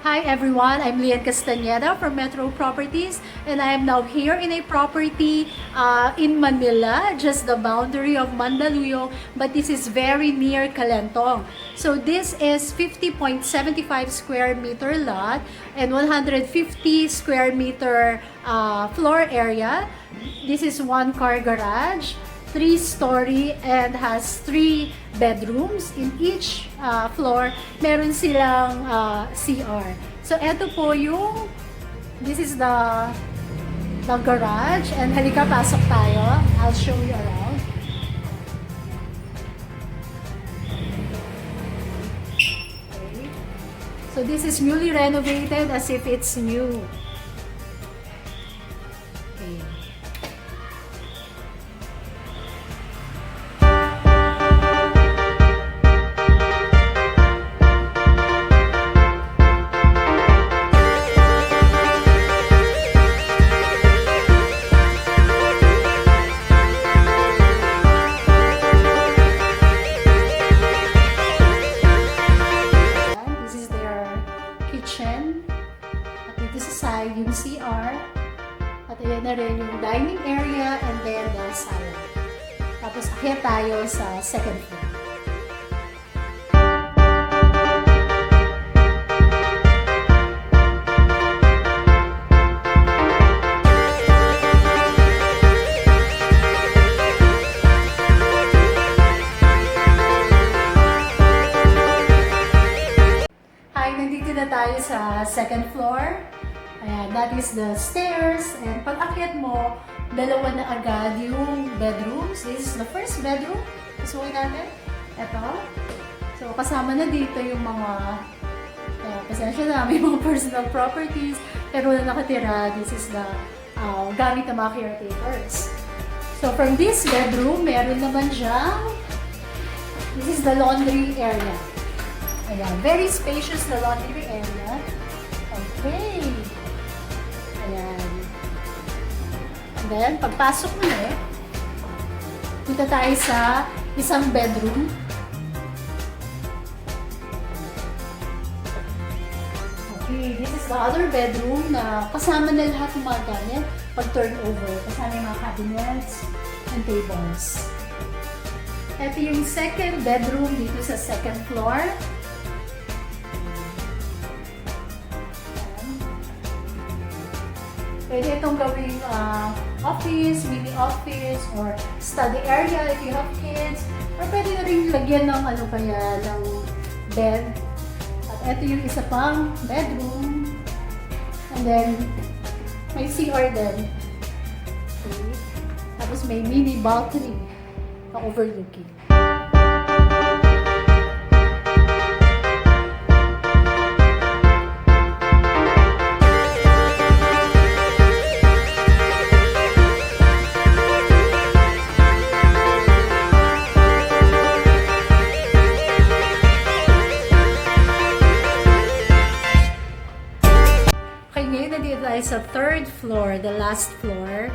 Hi everyone, I'm Lian Castañeda from Metro Properties, and I am now here in a property in Manila, just the boundary of Mandaluyong, but this is very near Kalentong. So this is 50.75 square meter lot and 150 square meter floor area. This is one car garage, 3-story, and has 3 bedrooms. In each floor, meron silang CR. So, eto po yung, this is the garage. And halika, pasok tayo. I'll show you around. Okay. So, this is newly renovated as if it's new. Okay. At dito sa side, yung CR. At ayan na rin yung dining area and then the salon. Tapos akyat tayo sa second floor. Nandito na tayo sa second floor. Ayan, that is the stairs. And pag akyat mo, dalawa na agad yung bedrooms. This is the first bedroom. Pasukin natin. Ito. So, kasama na dito yung mga pasensya na, may mga personal properties. Pero na nakatira, this is the gamit ng mga caretakers. So, from this bedroom, meron naman siyang, this is the laundry area. Ayan, very spacious na laundry area. Okay. Ayan. And then, pagpasok mo na punta tayo sa isang bedroom. Okay, this is the other bedroom na kasama na lahat ng mga gamit pag turnover. Kasama yung mga cabinets and tables. Ito yung second bedroom dito sa second floor. Pwede itong gawing office, mini office, or study area if you have kids. Or pwede na rin lagyan ng ano kaya, ng bed. At ito yung isa pang bedroom. And then, may CR din. Okay. Tapos may mini balcony na overlooking. Nandito tayo sa third floor, the last floor.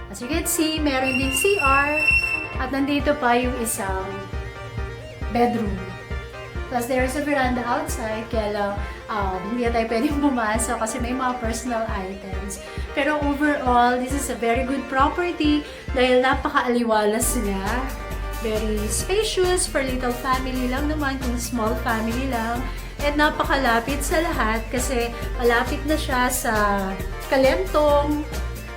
As you can see, meron ding CR at nandito pa yung isang bedroom. Plus, there's a veranda outside, kaya lang hindi tayo pwedeng pumasok kasi may mga personal items. Pero overall, this is a very good property dahil napaka-aliwalas niya. Very spacious for little family lang naman, kung small family lang. At napakalapit sa lahat kasi malapit na siya sa Kalentong.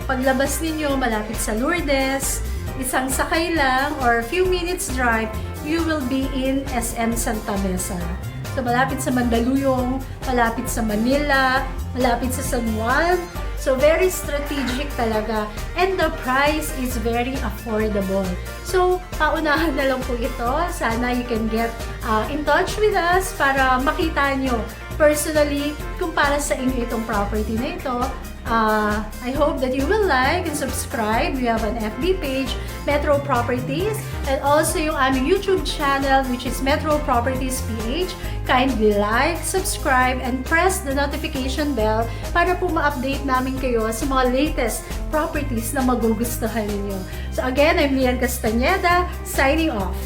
Paglabas ninyo, malapit sa Lourdes. Isang sakay lang or few minutes drive, you will be in SM Santa Mesa. So malapit sa Mandaluyong, malapit sa Manila, malapit sa SanJuan. So very strategic talaga. And the price is very affordable. So, paunahan na lang po ito. Sana you can get in touch with us para makita nyo personally kung para sa inyo itong property na ito. I hope that you will like and subscribe. We have an FB page, Metro Properties, and also yung aming YouTube channel, which is Metro Properties PH. Kindly like, subscribe, and press the notification bell para po ma-update namin kayo sa mga latest properties na magugustuhan ninyo. So again, I'm Lian Castañeda, signing off.